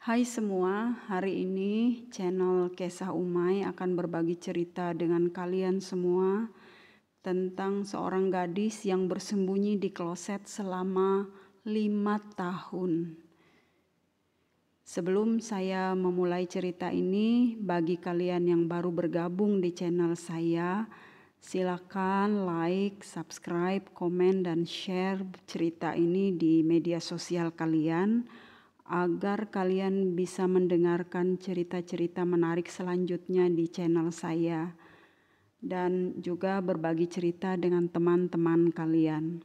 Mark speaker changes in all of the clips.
Speaker 1: Hai semua, hari ini channel Kisah Umay akan berbagi cerita dengan kalian semua tentang seorang gadis yang bersembunyi di kloset selama 5 tahun. Sebelum saya memulai cerita ini, bagi kalian yang baru bergabung di channel saya, silakan like, subscribe, komen, dan share cerita ini di media sosial kalian agar kalian bisa mendengarkan cerita-cerita menarik selanjutnya di channel saya dan juga berbagi cerita dengan teman-teman kalian.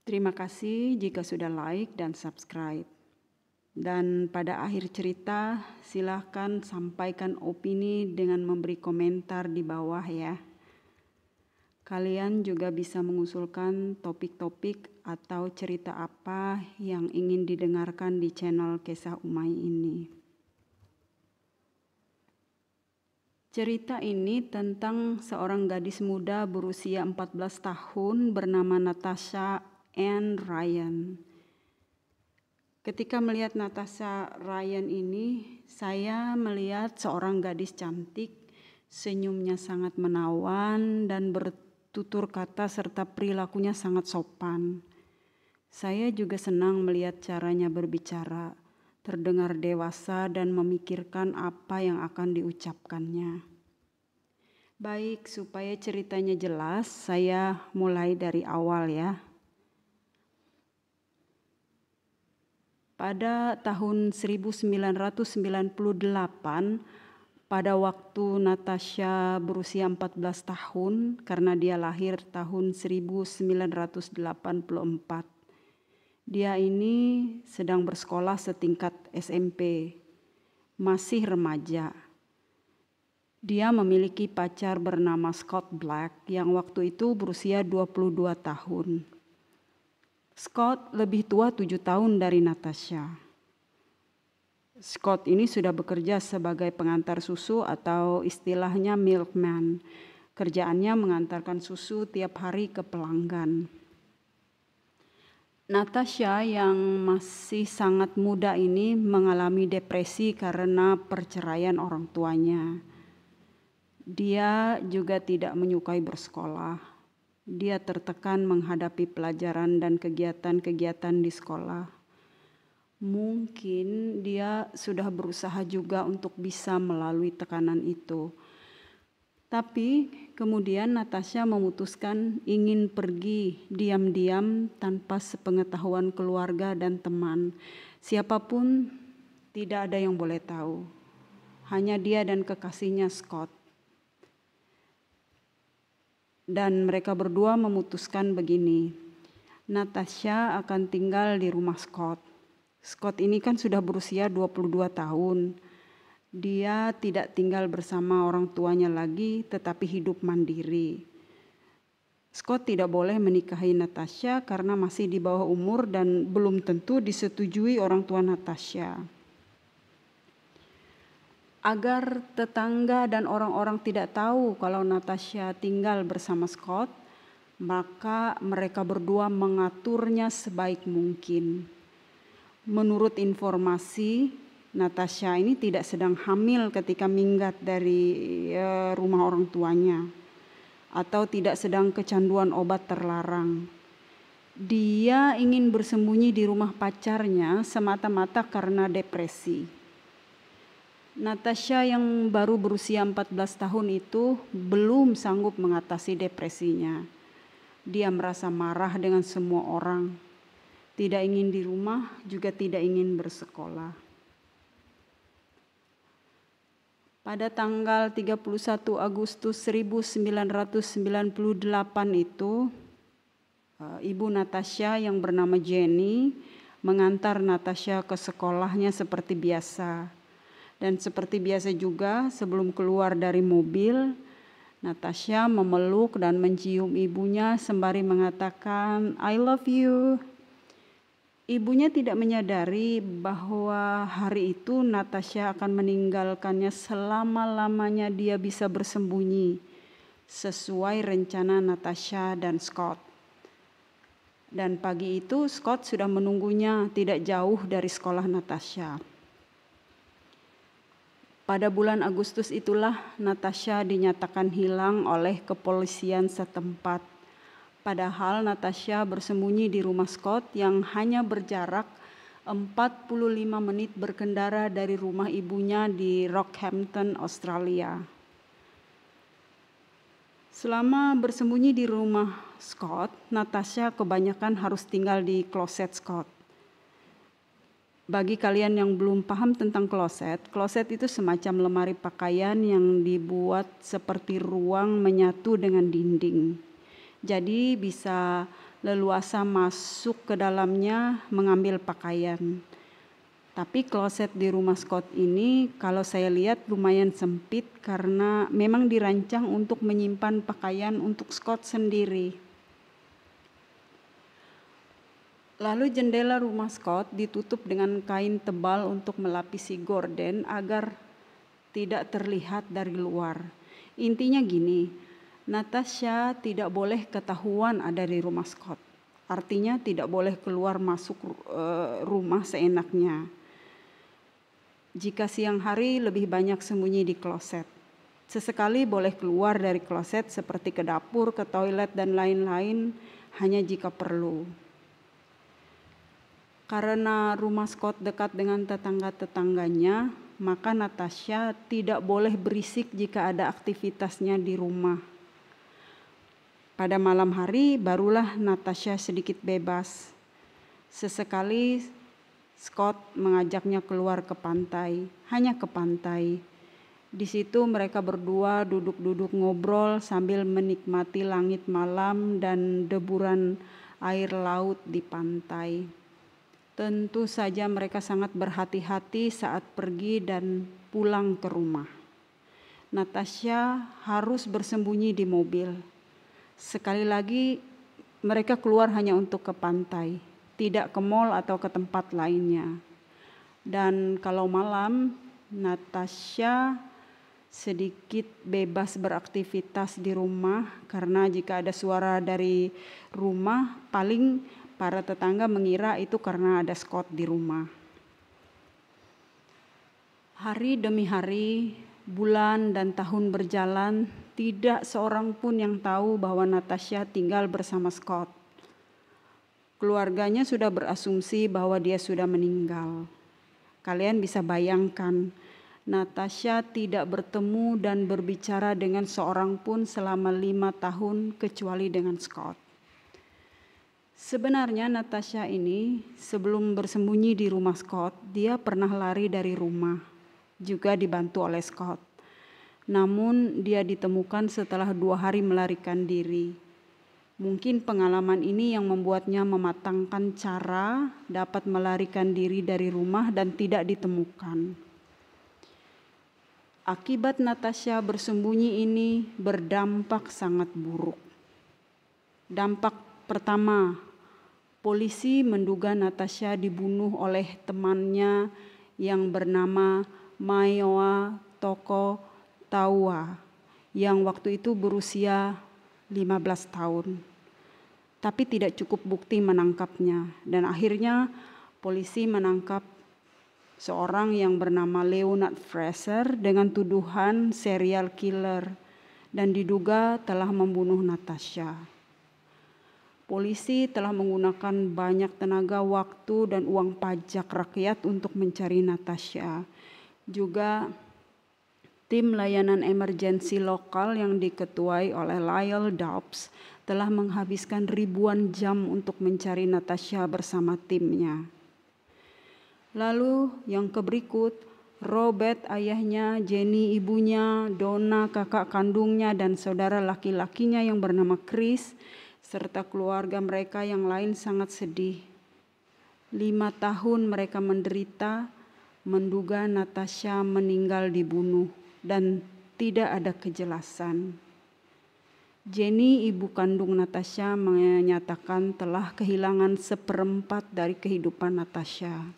Speaker 1: Terima kasih jika sudah like dan subscribe. Dan pada akhir cerita, silahkan sampaikan opini dengan memberi komentar di bawah ya. Kalian juga bisa mengusulkan topik-topik atau cerita apa yang ingin didengarkan di channel Kisah Umay ini. Cerita ini tentang seorang gadis muda berusia 14 tahun bernama Natasha Ann Ryan. Ketika melihat Natasha Ryan ini, saya melihat seorang gadis cantik, senyumnya sangat menawan dan bertutur kata serta perilakunya sangat sopan. Saya juga senang melihat caranya berbicara, terdengar dewasa dan memikirkan apa yang akan diucapkannya. Baik, supaya ceritanya jelas, saya mulai dari awal ya. Pada tahun 1998, pada waktu Natasha berusia 14 tahun, karena dia lahir tahun 1984. Dia ini sedang bersekolah setingkat SMP, masih remaja. Dia memiliki pacar bernama Scott Black yang waktu itu berusia 22 tahun. Scott lebih tua 7 tahun dari Natasha. Scott ini sudah bekerja sebagai pengantar susu atau istilahnya milkman. Kerjaannya mengantarkan susu tiap hari ke pelanggan. Natasha yang masih sangat muda ini mengalami depresi karena perceraian orang tuanya. Dia juga tidak menyukai bersekolah. Dia tertekan menghadapi pelajaran dan kegiatan-kegiatan di sekolah. Mungkin dia sudah berusaha juga untuk bisa melalui tekanan itu. Tapi kemudian Natasha memutuskan ingin pergi diam-diam tanpa sepengetahuan keluarga dan teman. Siapapun tidak ada yang boleh tahu. Hanya dia dan kekasihnya Scott. Dan mereka berdua memutuskan begini, Natasha akan tinggal di rumah Scott. Scott ini kan sudah berusia 22 tahun. Dia tidak tinggal bersama orang tuanya lagi, tetapi hidup mandiri. Scott tidak boleh menikahi Natasha karena masih di bawah umur dan belum tentu disetujui orang tua Natasha. Agar tetangga dan orang-orang tidak tahu kalau Natasha tinggal bersama Scott, maka mereka berdua mengaturnya sebaik mungkin. Menurut informasi, Natasha ini tidak sedang hamil ketika minggat dari rumah orang tuanya, atau tidak sedang kecanduan obat terlarang. Dia ingin bersembunyi di rumah pacarnya semata-mata karena depresi. Natasha yang baru berusia 14 tahun itu belum sanggup mengatasi depresinya. Dia merasa marah dengan semua orang. Tidak ingin di rumah, juga tidak ingin bersekolah. Pada tanggal 31 Agustus 1998 itu, ibu Natasha yang bernama Jenny mengantar Natasha ke sekolahnya seperti biasa. Dan seperti biasa juga, sebelum keluar dari mobil, Natasha memeluk dan mencium ibunya sembari mengatakan, "I love you." Ibunya tidak menyadari bahwa hari itu Natasha akan meninggalkannya selama-lamanya dia bisa bersembunyi, sesuai rencana Natasha dan Scott. Dan pagi itu Scott sudah menunggunya tidak jauh dari sekolah Natasha. Pada bulan Agustus itulah Natasha dinyatakan hilang oleh kepolisian setempat. Padahal Natasha bersembunyi di rumah Scott yang hanya berjarak 45 menit berkendara dari rumah ibunya di Rockhampton, Australia. Selama bersembunyi di rumah Scott, Natasha kebanyakan harus tinggal di kloset Scott. Bagi kalian yang belum paham tentang kloset itu semacam lemari pakaian yang dibuat seperti ruang menyatu dengan dinding. Jadi bisa leluasa masuk ke dalamnya mengambil pakaian. Tapi kloset di rumah Scott ini kalau saya lihat lumayan sempit karena memang dirancang untuk menyimpan pakaian untuk Scott sendiri. Lalu jendela rumah Scott ditutup dengan kain tebal untuk melapisi gorden agar tidak terlihat dari luar. Intinya gini, Natasha tidak boleh ketahuan ada di rumah Scott. Artinya tidak boleh keluar masuk rumah seenaknya. Jika siang hari lebih banyak sembunyi di kloset. Sesekali boleh keluar dari kloset seperti ke dapur, ke toilet dan lain-lain hanya jika perlu. Karena rumah Scott dekat dengan tetangga-tetangganya, maka Natasha tidak boleh berisik jika ada aktivitasnya di rumah. Pada malam hari barulah Natasha sedikit bebas. Sesekali Scott mengajaknya keluar ke pantai, hanya ke pantai. Di situ mereka berdua duduk-duduk ngobrol sambil menikmati langit malam dan deburan air laut di pantai. Tentu saja mereka sangat berhati-hati saat pergi dan pulang ke rumah. Natasha harus bersembunyi di mobil. Sekali lagi mereka keluar hanya untuk ke pantai, tidak ke mall atau ke tempat lainnya. Dan kalau malam, Natasha sedikit bebas beraktivitas di rumah karena jika ada suara dari rumah, paling para tetangga mengira itu karena ada Scott di rumah. Hari demi hari, bulan dan tahun berjalan, tidak seorang pun yang tahu bahwa Natasha tinggal bersama Scott. Keluarganya sudah berasumsi bahwa dia sudah meninggal. Kalian bisa bayangkan, Natasha tidak bertemu dan berbicara dengan seorang pun selama 5 tahun kecuali dengan Scott. Sebenarnya Natasha ini sebelum bersembunyi di rumah Scott, dia pernah lari dari rumah, juga dibantu oleh Scott. Namun dia ditemukan setelah 2 hari melarikan diri. Mungkin pengalaman ini yang membuatnya mematangkan cara dapat melarikan diri dari rumah dan tidak ditemukan. Akibat Natasha bersembunyi ini berdampak sangat buruk. Dampak pertama, polisi menduga Natasha dibunuh oleh temannya yang bernama Mayowa Toko Taua yang waktu itu berusia 15 tahun. Tapi tidak cukup bukti menangkapnya dan akhirnya polisi menangkap seorang yang bernama Leonard Fraser dengan tuduhan serial killer dan diduga telah membunuh Natasha. Polisi telah menggunakan banyak tenaga, waktu, dan uang pajak rakyat untuk mencari Natasha. Juga tim layanan emergensi lokal yang diketuai oleh Lyle Dobbs telah menghabiskan ribuan jam untuk mencari Natasha bersama timnya. Lalu yang keberikut, Robert ayahnya, Jenny ibunya, Donna kakak kandungnya, dan saudara laki-lakinya yang bernama Chris, serta keluarga mereka yang lain sangat sedih. 5 tahun mereka menderita, menduga Natasha meninggal dibunuh, dan tidak ada kejelasan. Jenny, ibu kandung Natasha, menyatakan telah kehilangan 1/4 dari kehidupan Natasha.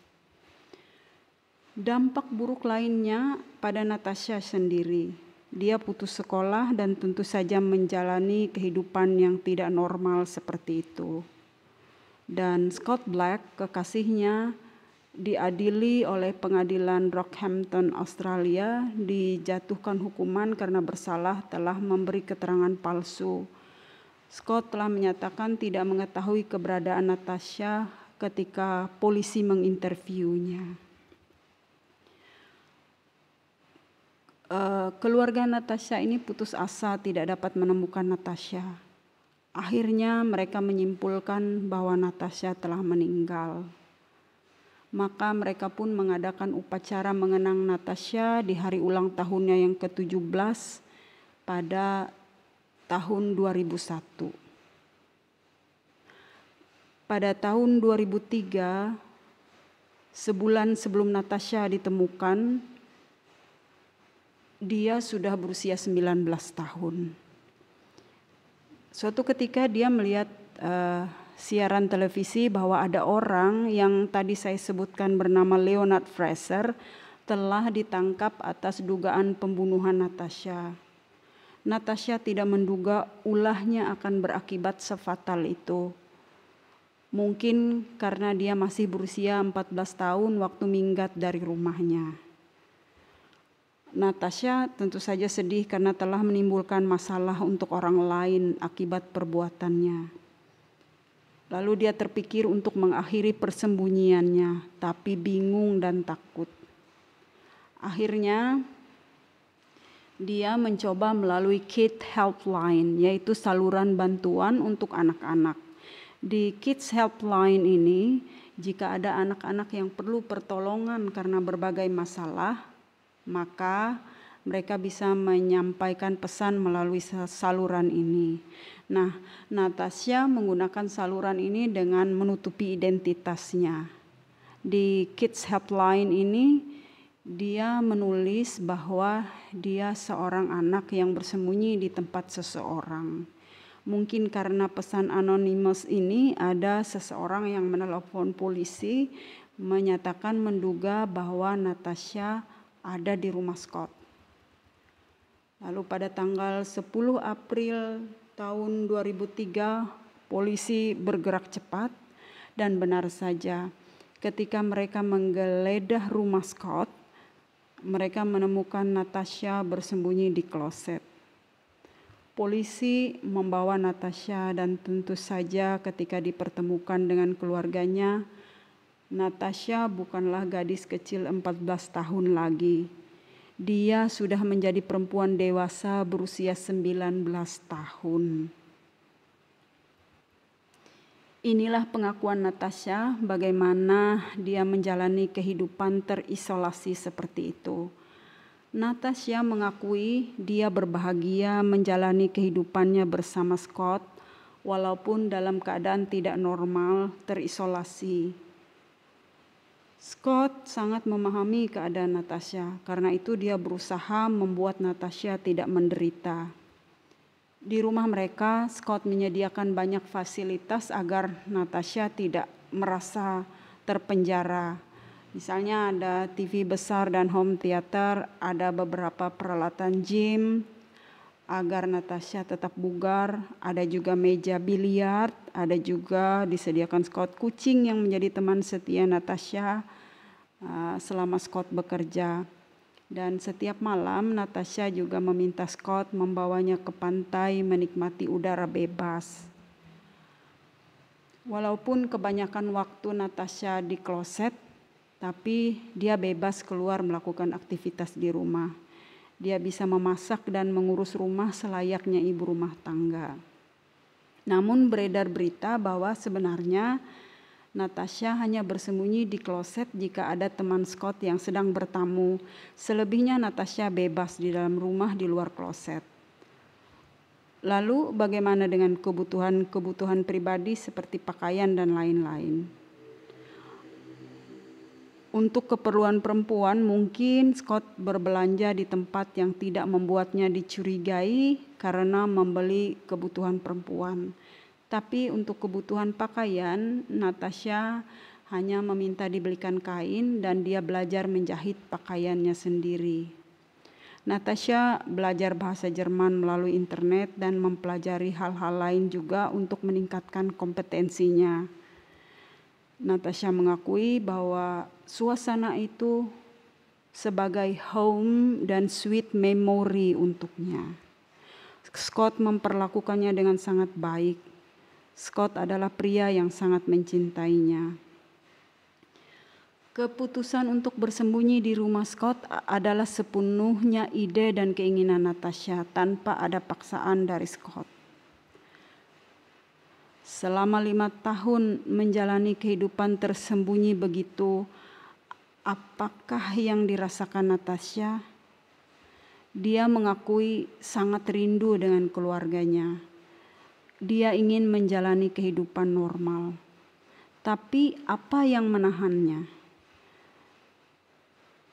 Speaker 1: Dampak buruk lainnya pada Natasha sendiri. Dia putus sekolah dan tentu saja menjalani kehidupan yang tidak normal seperti itu. Dan Scott Black, kekasihnya, diadili oleh pengadilan Rockhampton, Australia, dijatuhkan hukuman karena bersalah telah memberi keterangan palsu. Scott telah menyatakan tidak mengetahui keberadaan Natasha ketika polisi menginterviunya. Keluarga Natasha ini putus asa tidak dapat menemukan Natasha. Akhirnya mereka menyimpulkan bahwa Natasha telah meninggal. Maka mereka pun mengadakan upacara mengenang Natasha di hari ulang tahunnya yang ke-17 pada tahun 2001. Pada tahun 2003, sebulan sebelum Natasha ditemukan, dia sudah berusia 19 tahun. Suatu ketika dia melihat siaran televisi bahwa ada orang yang tadi saya sebutkan bernama Leonard Fraser telah ditangkap atas dugaan pembunuhan Natasha. Natasha tidak menduga ulahnya akan berakibat sefatal itu. Mungkin karena dia masih berusia 14 tahun waktu minggat dari rumahnya. Natasha tentu saja sedih karena telah menimbulkan masalah untuk orang lain akibat perbuatannya. Lalu dia terpikir untuk mengakhiri persembunyiannya, tapi bingung dan takut. Akhirnya, dia mencoba melalui Kids Helpline, yaitu saluran bantuan untuk anak-anak. Di Kids Helpline ini, jika ada anak-anak yang perlu pertolongan karena berbagai masalah, maka mereka bisa menyampaikan pesan melalui saluran ini. Nah, Natasha menggunakan saluran ini dengan menutupi identitasnya. Di Kids Helpline ini, dia menulis bahwa dia seorang anak yang bersembunyi di tempat seseorang. Mungkin karena pesan anonymous ini, ada seseorang yang menelepon polisi menyatakan menduga bahwa Natasha ada di rumah Scott. Lalu pada tanggal 10 April tahun 2003, polisi bergerak cepat dan benar saja ketika mereka menggeledah rumah Scott, mereka menemukan Natasha bersembunyi di kloset. Polisi membawa Natasha dan tentu saja ketika dipertemukan dengan keluarganya, Natasha bukanlah gadis kecil 14 tahun lagi. Dia sudah menjadi perempuan dewasa berusia 19 tahun. Inilah pengakuan Natasha bagaimana dia menjalani kehidupan terisolasi seperti itu. Natasha mengakui dia berbahagia menjalani kehidupannya bersama Scott walaupun dalam keadaan tidak normal, terisolasi. Scott sangat memahami keadaan Natasha, karena itu dia berusaha membuat Natasha tidak menderita. Di rumah mereka, Scott menyediakan banyak fasilitas agar Natasha tidak merasa terpenjara. Misalnya ada TV besar dan home theater, ada beberapa peralatan gym agar Natasha tetap bugar, ada juga meja biliar, ada juga disediakan Scott kucing yang menjadi teman setia Natasha selama Scott bekerja. Dan setiap malam Natasha juga meminta Scott membawanya ke pantai menikmati udara bebas. Walaupun kebanyakan waktu Natasha di kloset, tapi dia bebas keluar melakukan aktivitas di rumah. Dia bisa memasak dan mengurus rumah selayaknya ibu rumah tangga. Namun beredar berita bahwa sebenarnya Natasha hanya bersembunyi di kloset jika ada teman Scott yang sedang bertamu. Selebihnya Natasha bebas di dalam rumah di luar kloset. Lalu bagaimana dengan kebutuhan pribadi seperti pakaian dan lain-lain? Untuk keperluan perempuan, mungkin Scott berbelanja di tempat yang tidak membuatnya dicurigai karena membeli kebutuhan perempuan. Tapi untuk kebutuhan pakaian, Natasha hanya meminta dibelikan kain dan dia belajar menjahit pakaiannya sendiri. Natasha belajar bahasa Jerman melalui internet dan mempelajari hal-hal lain juga untuk meningkatkan kompetensinya. Natasha mengakui bahwa suasana itu sebagai home dan sweet memory untuknya. Scott memperlakukannya dengan sangat baik. Scott adalah pria yang sangat mencintainya. Keputusan untuk bersembunyi di rumah Scott adalah sepenuhnya ide dan keinginan Natasha tanpa ada paksaan dari Scott. Selama 5 tahun menjalani kehidupan tersembunyi begitu, apakah yang dirasakan Natasha? Dia mengakui sangat rindu dengan keluarganya. Dia ingin menjalani kehidupan normal. Tapi apa yang menahannya?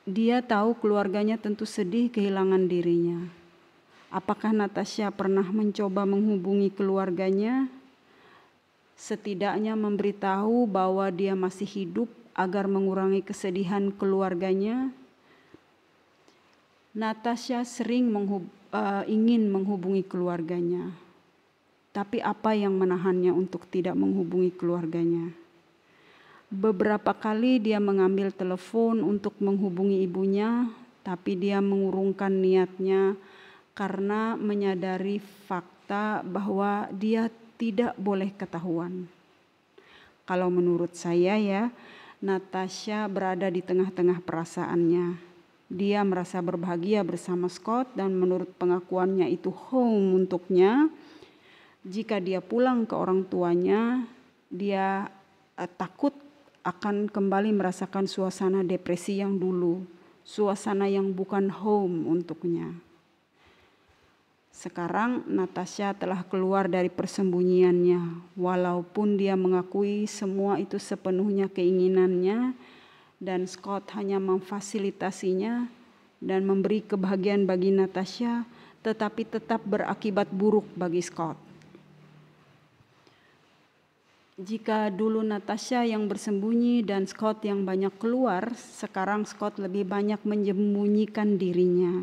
Speaker 1: Dia tahu keluarganya tentu sedih kehilangan dirinya. Apakah Natasha pernah mencoba menghubungi keluarganya? Setidaknya memberitahu bahwa dia masih hidup agar mengurangi kesedihan keluarganya. Natasha sering ingin menghubungi keluarganya. Tapi apa yang menahannya untuk tidak menghubungi keluarganya? Beberapa kali dia mengambil telepon untuk menghubungi ibunya, tapi dia mengurungkan niatnya karena menyadari fakta bahwa dia tidak boleh ketahuan. Kalau menurut saya ya, Natasha berada di tengah-tengah perasaannya. Dia merasa berbahagia bersama Scott dan menurut pengakuannya itu home untuknya. Jika dia pulang ke orang tuanya, dia takut akan kembali merasakan suasana depresi yang dulu, suasana yang bukan home untuknya. Sekarang Natasha telah keluar dari persembunyiannya, walaupun dia mengakui semua itu sepenuhnya keinginannya dan Scott hanya memfasilitasinya dan memberi kebahagiaan bagi Natasha, tetapi tetap berakibat buruk bagi Scott. Jika dulu Natasha yang bersembunyi dan Scott yang banyak keluar, sekarang Scott lebih banyak menyembunyikan dirinya.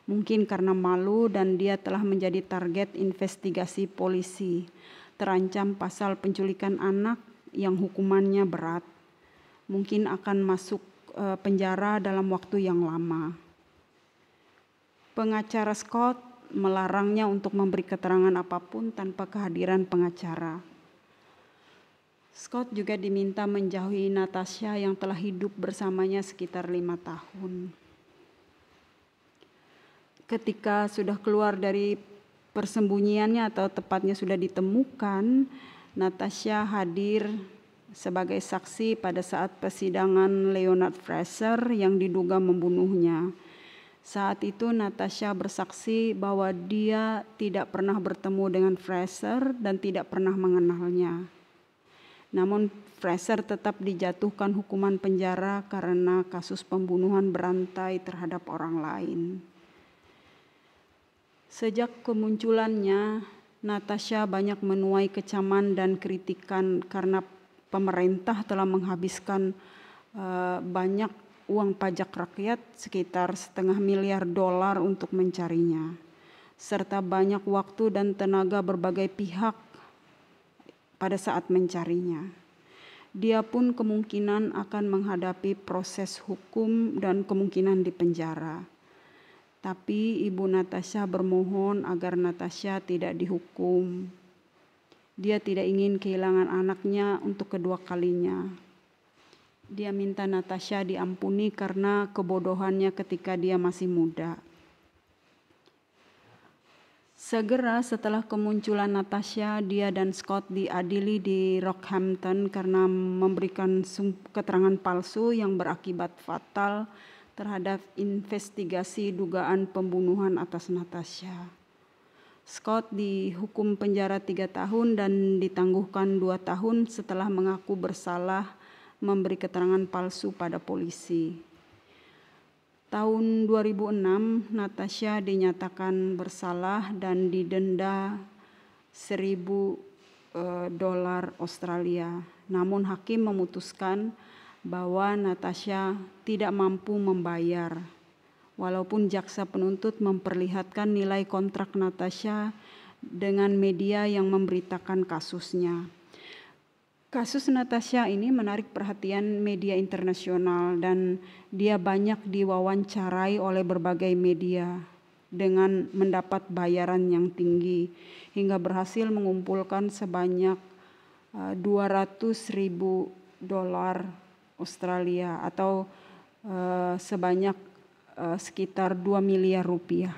Speaker 1: Mungkin karena malu dan dia telah menjadi target investigasi polisi, terancam pasal penculikan anak yang hukumannya berat. Mungkin akan masuk penjara dalam waktu yang lama. Pengacara Scott melarangnya untuk memberi keterangan apapun tanpa kehadiran pengacara. Scott juga diminta menjauhi Natasha yang telah hidup bersamanya sekitar 5 tahun. Ketika sudah keluar dari persembunyiannya atau tepatnya sudah ditemukan, Natasha hadir sebagai saksi pada saat persidangan Leonard Fraser yang diduga membunuhnya. Saat itu Natasha bersaksi bahwa dia tidak pernah bertemu dengan Fraser dan tidak pernah mengenalnya. Namun Fraser tetap dijatuhkan hukuman penjara karena kasus pembunuhan berantai terhadap orang lain. Sejak kemunculannya, Natasha banyak menuai kecaman dan kritikan karena pemerintah telah menghabiskan banyak uang pajak rakyat sekitar $500 miliar untuk mencarinya, serta banyak waktu dan tenaga berbagai pihak pada saat mencarinya. Dia pun kemungkinan akan menghadapi proses hukum dan kemungkinan dipenjara. Tapi ibu Natasha bermohon agar Natasha tidak dihukum. Dia tidak ingin kehilangan anaknya untuk kedua kalinya. Dia minta Natasha diampuni karena kebodohannya ketika dia masih muda. Segera setelah kemunculan Natasha, dia dan Scott diadili di Rockhampton karena memberikan keterangan palsu yang berakibat fatal terhadap investigasi dugaan pembunuhan atas Natasha. Scott dihukum penjara 3 tahun dan ditangguhkan 2 tahun setelah mengaku bersalah memberi keterangan palsu pada polisi. Tahun 2006, Natasha dinyatakan bersalah dan didenda $1.000 Australia. Namun hakim memutuskan bahwa Natasha tidak mampu membayar. Walaupun jaksa penuntut memperlihatkan nilai kontrak Natasha dengan media yang memberitakan kasusnya. Kasus Natasha ini menarik perhatian media internasional dan dia banyak diwawancarai oleh berbagai media dengan mendapat bayaran yang tinggi hingga berhasil mengumpulkan sebanyak $200.000 Australia atau sebanyak sekitar 2 miliar rupiah.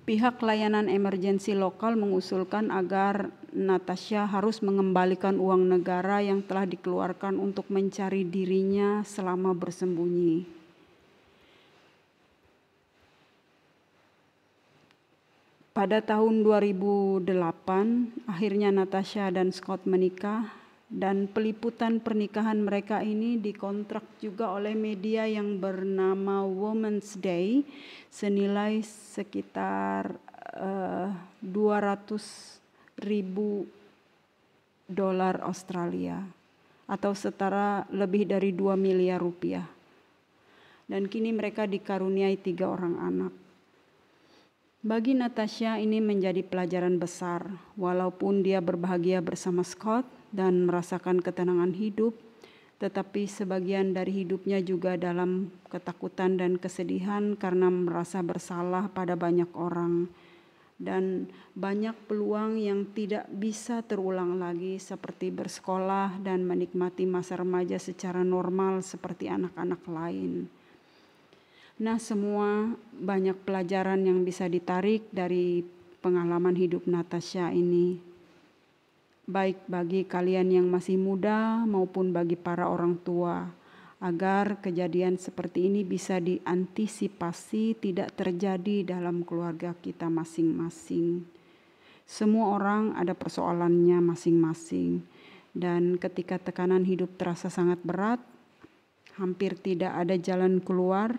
Speaker 1: Pihak layanan emergensi lokal mengusulkan agar Natasha harus mengembalikan uang negara yang telah dikeluarkan untuk mencari dirinya selama bersembunyi. Pada tahun 2008, akhirnya Natasha dan Scott menikah, dan peliputan pernikahan mereka ini dikontrak juga oleh media yang bernama Women's Day senilai sekitar $200.000 Australia atau setara lebih dari 2 miliar rupiah. Dan kini mereka dikaruniai 3 orang anak. Bagi Natasha ini menjadi pelajaran besar, walaupun dia berbahagia bersama Scott dan merasakan ketenangan hidup, tetapi sebagian dari hidupnya juga dalam ketakutan dan kesedihan karena merasa bersalah pada banyak orang. Dan banyak peluang yang tidak bisa terulang lagi seperti bersekolah dan menikmati masa remaja secara normal seperti anak-anak lain. Nah, semua banyak pelajaran yang bisa ditarik dari pengalaman hidup Natasha ini. Baik bagi kalian yang masih muda maupun bagi para orang tua, agar kejadian seperti ini bisa diantisipasi tidak terjadi dalam keluarga kita masing-masing. Semua orang ada persoalannya masing-masing, dan ketika tekanan hidup terasa sangat berat, hampir tidak ada jalan keluar,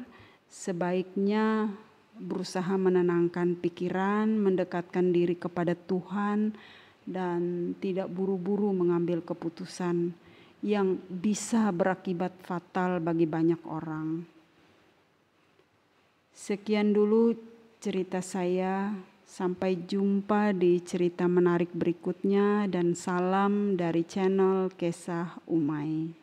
Speaker 1: sebaiknya berusaha menenangkan pikiran, mendekatkan diri kepada Tuhan, dan tidak buru-buru mengambil keputusan yang bisa berakibat fatal bagi banyak orang. Sekian dulu cerita saya. Sampai jumpa di cerita menarik berikutnya, dan salam dari channel Kisah Umay.